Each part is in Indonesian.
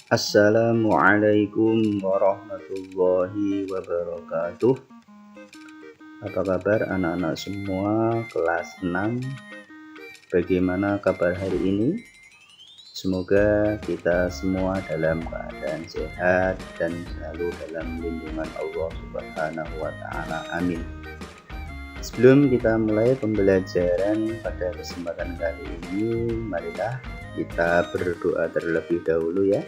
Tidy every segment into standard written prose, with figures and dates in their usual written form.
Assalamualaikum warahmatullahi wabarakatuh. Apa kabar anak-anak semua kelas 6? Bagaimana kabar hari ini? Semoga kita semua dalam keadaan sehat dan selalu dalam lindungan Allah Subhanahu wa Ta'ala. Amin. Sebelum kita mulai pembelajaran pada kesempatan kali ini, marilah kita berdoa terlebih dahulu ya.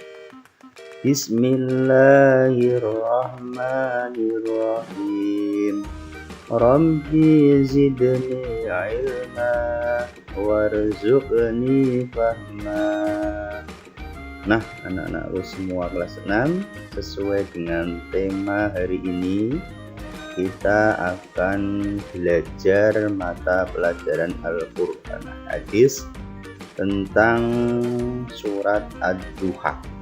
Bismillahirrahmanirrahim. Rabbi zidni ilma warzuqni fahma. Nah, anak-anakku semua kelas 6, sesuai dengan tema hari ini, kita akan belajar mata pelajaran Al-Quran Hadis tentang surat Ad-Duha.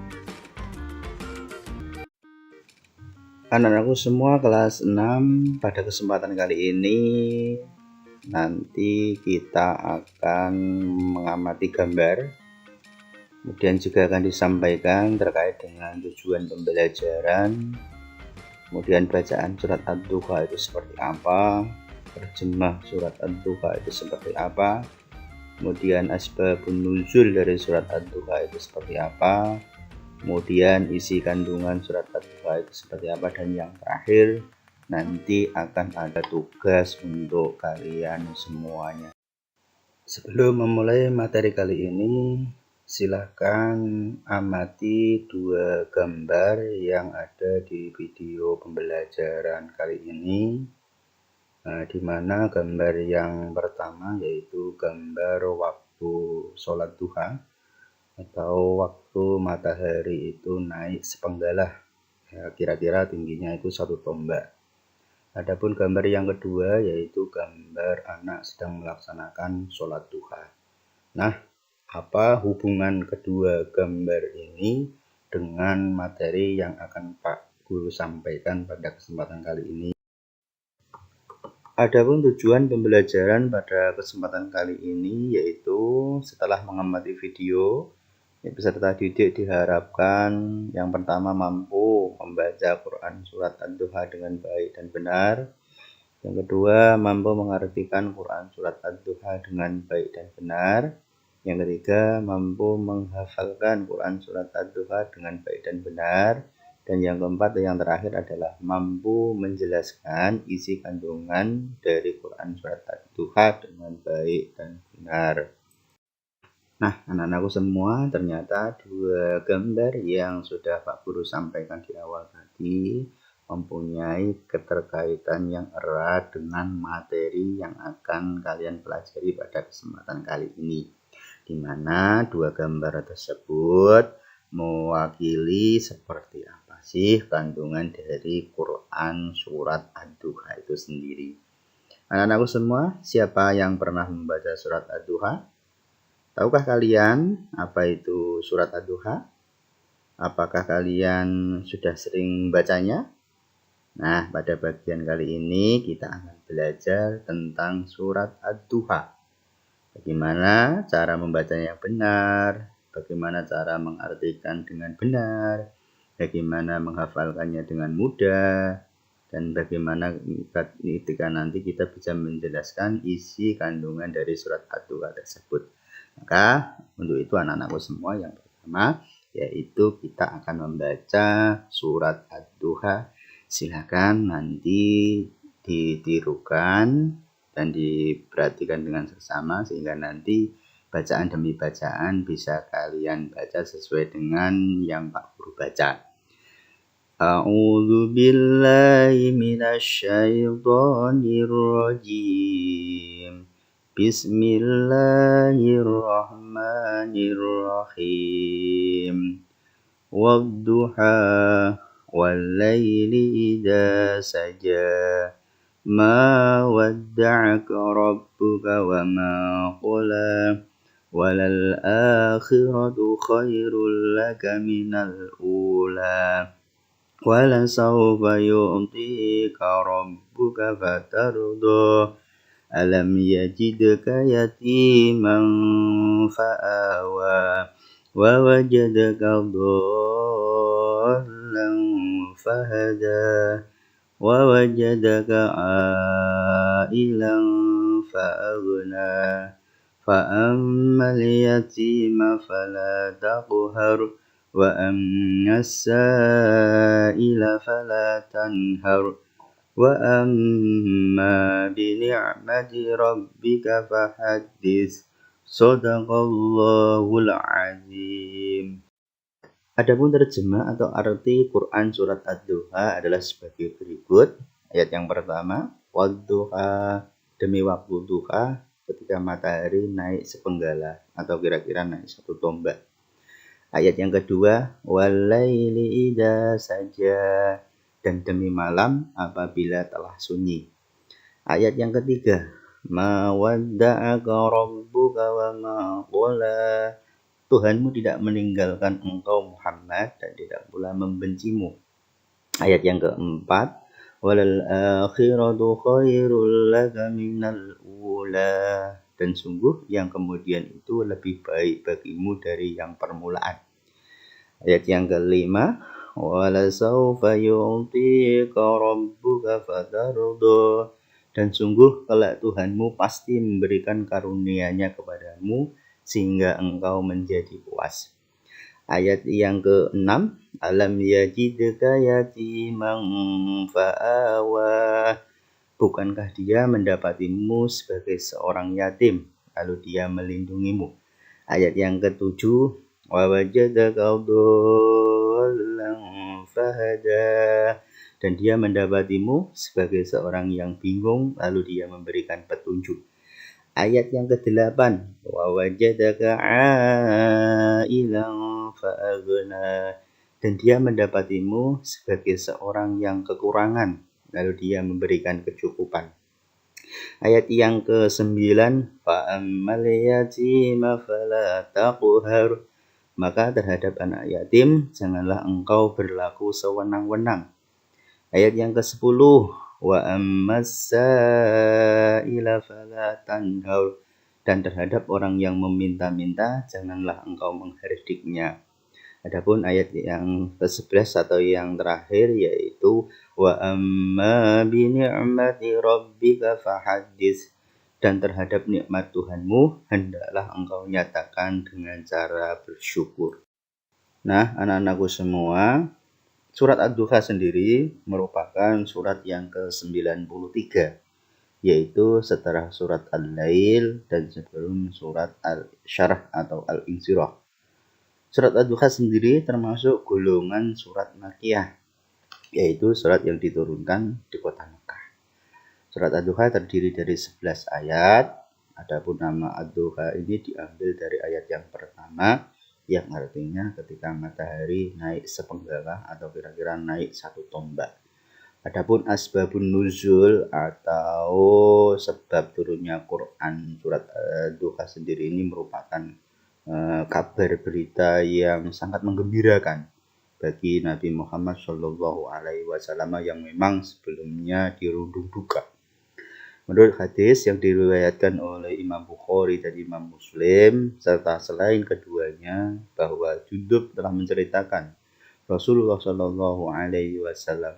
Anak-anakku semua kelas 6, pada kesempatan kali ini nanti kita akan mengamati gambar, kemudian juga akan disampaikan terkait dengan tujuan pembelajaran, kemudian bacaan surat Ad-Duha itu seperti apa, terjemah surat Ad-Duha itu seperti apa, kemudian asbabun nuzul dari surat Ad-Duha itu seperti apa, kemudian isi kandungan surat Ad-Duha itu seperti apa, dan yang terakhir nanti akan ada tugas untuk kalian semuanya. Sebelum memulai materi kali ini, silahkan amati dua gambar yang ada di video pembelajaran kali ini, di mana gambar yang pertama yaitu gambar waktu sholat duha atau waktu matahari itu naik sepenggalah, ya, kira-kira tingginya itu 1 tombak. Adapun gambar yang kedua yaitu gambar anak sedang melaksanakan sholat duha. Nah, apa hubungan kedua gambar ini dengan materi yang akan Pak Guru sampaikan pada kesempatan kali ini? Adapun tujuan pembelajaran pada kesempatan kali ini yaitu setelah mengamati video, peserta didik diharapkan yang pertama mampu membaca Quran surat Ad-Duha dengan baik dan benar. Yang kedua, mampu mengartikan Quran surat Ad-Duha dengan baik dan benar. Yang ketiga, mampu menghafalkan Quran surat Ad-Duha dengan baik dan benar. Dan yang keempat, yang terakhir adalah mampu menjelaskan isi kandungan dari Quran surat Ad-Duha dengan baik dan benar. Nah, anak-anakku semua, ternyata dua gambar yang sudah Pak Guru sampaikan di awal tadi mempunyai keterkaitan yang erat dengan materi yang akan kalian pelajari pada kesempatan kali ini, di mana dua gambar tersebut mewakili seperti apa sih kandungan dari Quran surat Ad-Duha itu sendiri. Anak-anakku semua, siapa yang pernah membaca surat Ad-Duha? Tahukah kalian apa itu surat Ad-Duha? Apakah kalian sudah sering bacanya? Nah, pada bagian kali ini kita akan belajar tentang surat Ad-Duha. Bagaimana cara membacanya yang benar, bagaimana cara mengartikan dengan benar, bagaimana menghafalkannya dengan mudah, dan bagaimana ketika nanti kita bisa menjelaskan isi kandungan dari surat Ad-Duha tersebut. Maka untuk itu anak-anakku semua, yang pertama yaitu kita akan membaca surat Ad-Duha. Silakan nanti ditirukan dan diperhatikan dengan seksama sehingga nanti bacaan demi bacaan bisa kalian baca sesuai dengan yang Pak Guru baca. A'udzu billahi minasyaitonir rajim. Bismillahirrahmanirrahim. Wadduha wallayli idza saja. Ma wadda'aka rabbuka wa ma qala. Walal akhiratu khairul laka minal ula. Walasawfa yu'tika rabbuka fatarda. Alam yajidka yatiman fa'awa ووجدك ضالا فهدى ووجدك عائلا فأغنى فأما اليتيم فلا تقهر وأما السائل فلا تنهر وأما بنعمة ربك فحدث Shadaqallahul Azim. Adapun terjemah atau arti Quran surat Ad-Duha adalah sebagai berikut. Ayat yang pertama, wadduha, demi waktu duha ketika matahari naik sepenggala atau kira-kira naik satu tombak. Ayat yang kedua, walaili idza saja, dan demi malam apabila telah sunyi. Ayat yang ketiga, ma wadda'aka rabbuka wa ma qala, Tuhanmu tidak meninggalkan engkau Muhammad dan tidak pula membencimu. Ayat yang keempat, walal akhiratu khairul laka minal ula, dan sungguh yang kemudian itu lebih baik bagimu dari yang permulaan. Ayat yang kelima, wala sawfa yu'tika rabbuka fatarda, dan sungguh kelak Tuhanmu pasti memberikan karunia-Nya kepadamu sehingga engkau menjadi puas. Ayat yang ke-6, alam yajidka yatiman fa'awa, bukankah dia mendapatimu sebagai seorang yatim lalu dia melindungimu. Ayat yang ke-7, wa wajadaka dhallan fahada, dan dia mendapatimu sebagai seorang yang bingung lalu dia memberikan petunjuk. Ayat yang ke-8, wa wajadaka ailan fa'aghna, dan dia mendapatimu sebagai seorang yang kekurangan lalu dia memberikan kecukupan. Ayat yang ke-9, fa'ammal yatima fala taqhar, maka terhadap anak yatim janganlah engkau berlaku sewenang-wenang. Ayat yang ke-10, wa ammas sa'ila fala tanhar, dan terhadap orang yang meminta-minta janganlah engkau menghardiknya. Adapun ayat yang ke-11 atau yang terakhir yaitu wa amma bi ni'mati rabbika fahaddits, dan terhadap nikmat Tuhanmu hendaklah engkau nyatakan dengan cara bersyukur. Nah, anak-anakku semua, surat Ad-Duha sendiri merupakan surat yang ke-93, yaitu setelah surat Al-Lail dan sebelum surat Al-Syarh atau Al-Insyirah. Surat Ad-Duha sendiri termasuk golongan surat Makkiyah, yaitu surat yang diturunkan di kota Mekah. Surat Ad-Duha terdiri dari 11 ayat, adapun nama Ad-Duha ini diambil dari ayat yang pertama, yang artinya ketika matahari naik sepenggalah atau kira-kira naik satu tombak. Adapun asbabun nuzul atau sebab turunnya Quran surat Ad-Duha sendiri ini merupakan kabar berita yang sangat menggembirakan bagi Nabi Muhammad SAW yang memang sebelumnya dirundung duka. Menurut hadis yang diriwayatkan oleh Imam Bukhari dan Imam Muslim, serta selain keduanya, bahwa Jundub telah menceritakan Rasulullah SAW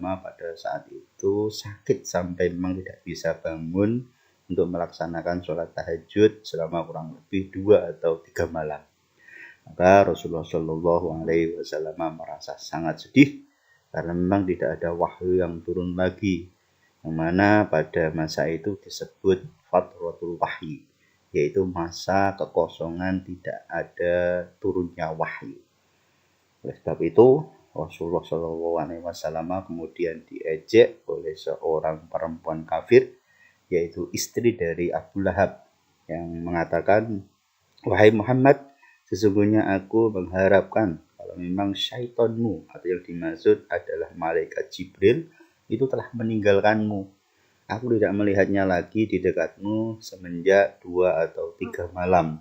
pada saat itu sakit sampai memang tidak bisa bangun untuk melaksanakan sholat tahajud selama kurang lebih 2 atau 3 malam. Maka Rasulullah SAW merasa sangat sedih karena memang tidak ada wahyu yang turun lagi, yang mana pada masa itu disebut fatratul wahyi, yaitu masa kekosongan tidak ada turunnya wahyu. Oleh sebab itu Rasulullah SAW kemudian diejek oleh seorang perempuan kafir, yaitu istri dari Abu Lahab, yang mengatakan, wahai Muhammad, sesungguhnya aku mengharapkan kalau memang syaitanmu atau yang dimaksud adalah malaikat Jibril itu telah meninggalkanmu. Aku tidak melihatnya lagi di dekatmu semenjak 2 atau 3 malam.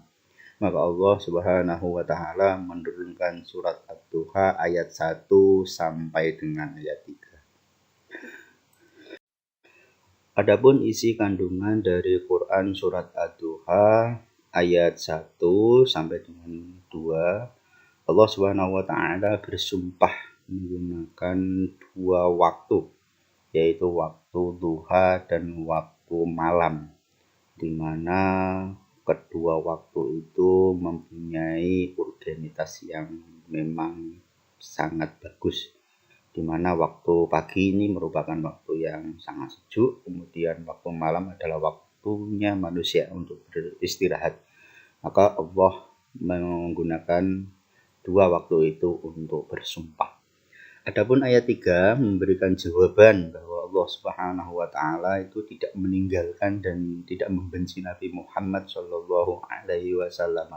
Maka Allah Subhanahu wa Ta'ala menurunkan surat Ad-Duha ayat 1 sampai dengan ayat 3. Adapun isi kandungan dari Quran surat Ad-Duha ayat 1 sampai dengan 2 Allah Subhanahu wa taala bersumpah menggunakan dua waktu, yaitu waktu duha dan waktu malam, di mana kedua waktu itu mempunyai urgenitas yang memang sangat bagus, di mana waktu pagi ini merupakan waktu yang sangat sejuk, kemudian waktu malam adalah waktunya manusia untuk beristirahat. Maka Allah menggunakan dua waktu itu untuk bersumpah. Adapun ayat 3 memberikan jawaban bahwa Allah Subhanahu wa taala itu tidak meninggalkan dan tidak membenci Nabi Muhammad Shallallahu alaihi wasallam.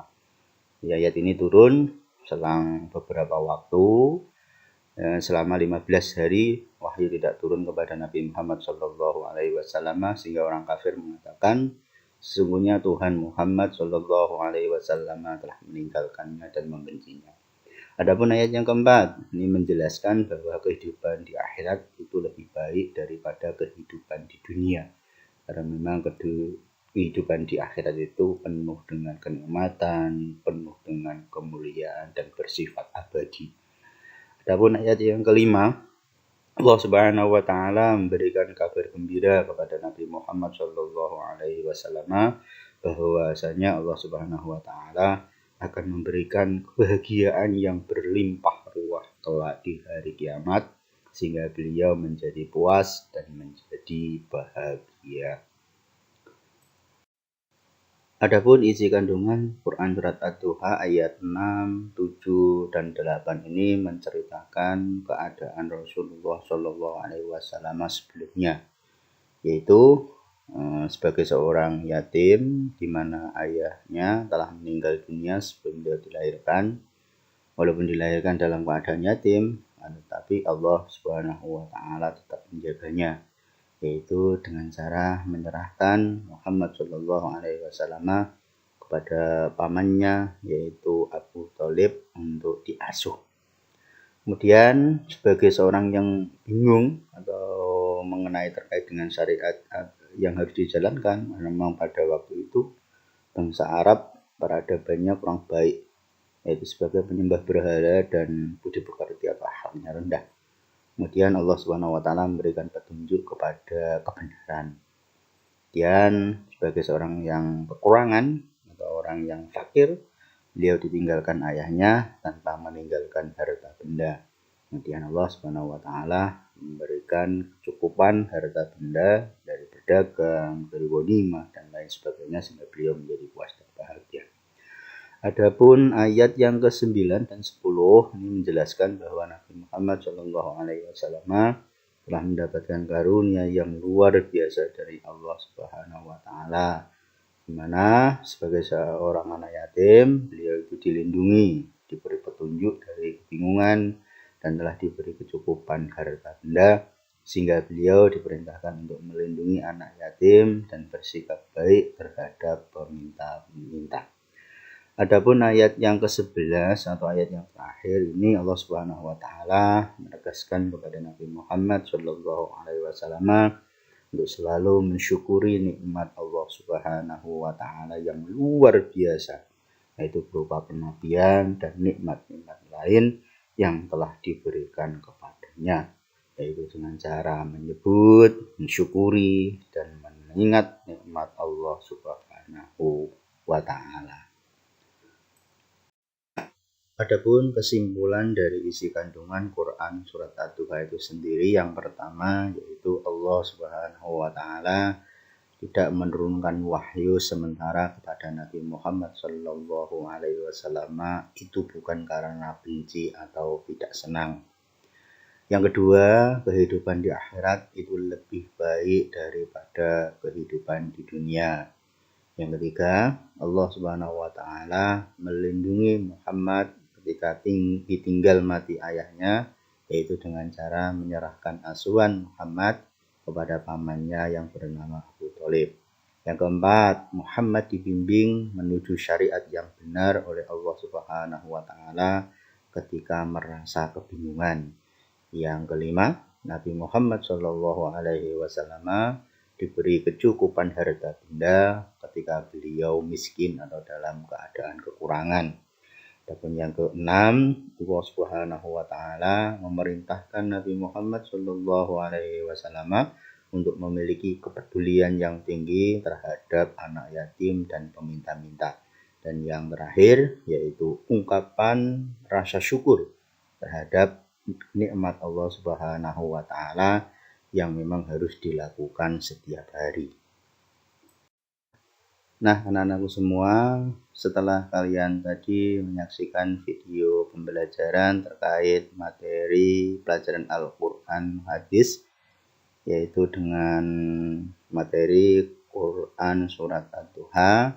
Ayat ini turun selang beberapa waktu, selama 15 hari wahyu tidak turun kepada Nabi Muhammad Shallallahu alaihi wasallam, sehingga orang kafir mengatakan sesungguhnya Tuhan Muhammad Shallallahu alaihi wasallam telah meninggalkannya dan membencinya. Adapun ayat yang keempat, ini menjelaskan bahwa kehidupan di akhirat itu lebih baik daripada kehidupan di dunia. Karena memang kehidupan di akhirat itu penuh dengan kenikmatan, penuh dengan kemuliaan dan bersifat abadi. Adapun ayat yang kelima, Allah Subhanahu wa taala memberikan kabar gembira kepada Nabi Muhammad Shallallahu alaihi wasallam bahwasanya Allah Subhanahu wa taala akan memberikan kebahagiaan yang berlimpah ruah kelak di hari kiamat, sehingga beliau menjadi puas dan menjadi bahagia. Adapun isi kandungan Quran Surat Ad-Duha ayat 6, 7, dan 8 ini menceritakan keadaan Rasulullah Shallallahu alaihi wasallam sebelumnya, yaitu sebagai seorang yatim di mana ayahnya telah meninggal dunia sebelum dia dilahirkan. Walaupun dilahirkan dalam keadaan yatim, tetapi Allah Subhanahu wa taala tetap menjaganya, yaitu dengan cara menyerahkan Muhammad Shallallahu alaihi wasallam kepada pamannya, yaitu Abu Thalib, untuk diasuh. Kemudian sebagai seorang yang bingung atau mengenai terkait dengan syariat yang harus dijalankan, memang pada waktu itu bangsa Arab peradabannya kurang baik, yaitu sebagai penyembah berhala dan budi pekerti atau akhlaknya rendah. Kemudian Allah Subhanahu wa taala memberikan petunjuk kepada kebenaran. Kemudian sebagai seorang yang kekurangan atau orang yang fakir, beliau ditinggalkan ayahnya tanpa meninggalkan harta benda. Kemudian Allah Subhanahu wa taala memberikan kecukupan harta benda dari berdagang, dari ghanimah dan lain sebagainya, sehingga beliau menjadi puas dan bahagia. Adapun ayat yang ke-9 dan 10 ini menjelaskan bahwa Nabi Muhammad Shallallahu alaihi wasallam telah mendapatkan karunia yang luar biasa dari Allah Subhanahu wa taala, di mana sebagai seorang anak yatim, beliau itu dilindungi, diberi petunjuk dari kebingungan, dan telah diberi kecukupan harta benda, sehingga beliau diperintahkan untuk melindungi anak yatim dan bersikap baik terhadap peminta-peminta. Adapun ayat yang ke-11 atau ayat yang terakhir ini, Allah Subhanahu wa taala menegaskan kepada Nabi Muhammad Shallallahu alaihi wasallam untuk selalu mensyukuri nikmat Allah Subhanahu wa taala yang luar biasa, yaitu berupa kenabian dan nikmat-nikmat lain yang telah diberikan kepadanya, yaitu dengan cara menyebut, mensyukuri, dan mengingat nikmat Allah Subhanahu wa taala. Adapun kesimpulan dari isi kandungan Quran Surat Ad-Duha itu sendiri, yang pertama yaitu Allah Subhanahu wa taala tidak menurunkan wahyu sementara kepada Nabi Muhammad Shallallahu alaihi wasallam itu bukan karena benci atau tidak senang. Yang kedua, kehidupan di akhirat itu lebih baik daripada kehidupan di dunia. Yang ketiga, Allah Subhanahu wa taala melindungi Muhammad ketika ditinggal mati ayahnya, yaitu dengan cara menyerahkan asuhan Muhammad kepada pamannya yang bernama Abu Thalib. Yang keempat, Muhammad dibimbing menuju syariat yang benar oleh Allah Subhanahu wa taala ketika merasa kebingungan. Yang kelima, Nabi Muhammad Shallallahu alaihi wasallam diberi kecukupan harta benda ketika beliau miskin atau dalam keadaan kekurangan. Adapun yang keenam, Allah Subhanahu wa taala memerintahkan Nabi Muhammad sallallahu alaihi wasallam untuk memiliki kepedulian yang tinggi terhadap anak yatim dan peminta-minta. Dan yang terakhir yaitu ungkapan rasa syukur terhadap nikmat Allah Subhanahu wa taala yang memang harus dilakukan setiap hari. Nah, anak-anakku semua, setelah kalian tadi menyaksikan video pembelajaran terkait materi pelajaran Al-Quran Hadis, yaitu dengan materi Quran Surat Ad-Duha,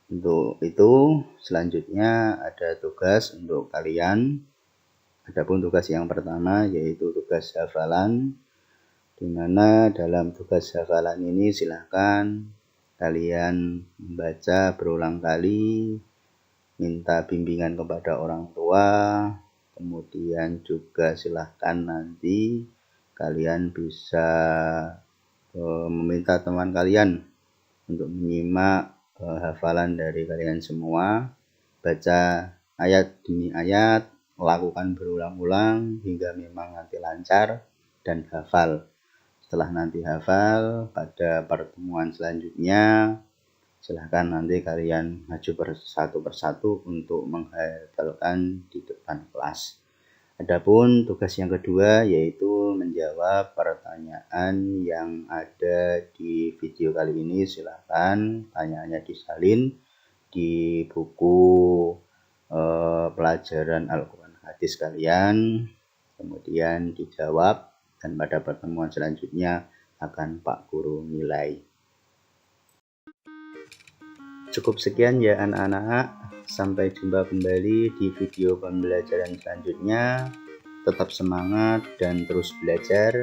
untuk itu selanjutnya ada tugas untuk kalian. Adapun tugas yang pertama yaitu tugas hafalan, di mana dalam tugas hafalan ini silahkan kalian membaca berulang kali, minta bimbingan kepada orang tua, kemudian juga silahkan nanti kalian bisa meminta teman kalian untuk menyimak hafalan dari kalian semua, baca ayat demi ayat, lakukan berulang-ulang hingga memang nanti lancar dan hafal. Setelah nanti hafal, pada pertemuan selanjutnya silahkan nanti kalian maju satu persatu untuk menghafalkan di depan kelas. Adapun tugas yang kedua yaitu menjawab pertanyaan yang ada di video kali ini. Silahkan tanyaannya disalin di buku pelajaran Al-Quran Hadis kalian, kemudian dijawab, dan pada pertemuan selanjutnya akan Pak Guru nilai. Cukup sekian ya anak-anak, sampai jumpa kembali di video pembelajaran selanjutnya. Tetap semangat dan terus belajar.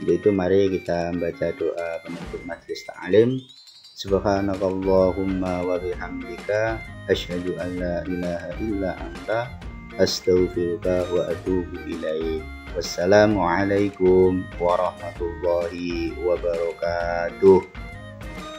Yaitu mari kita membaca doa penutup majelis ta'lim. Subhanakallahumma wa bihamdika asyhadu an la ilaha illa anta astaghfiruka wa atubu ilaik. Wassalamualaikum warahmatullahi wabarakatuh.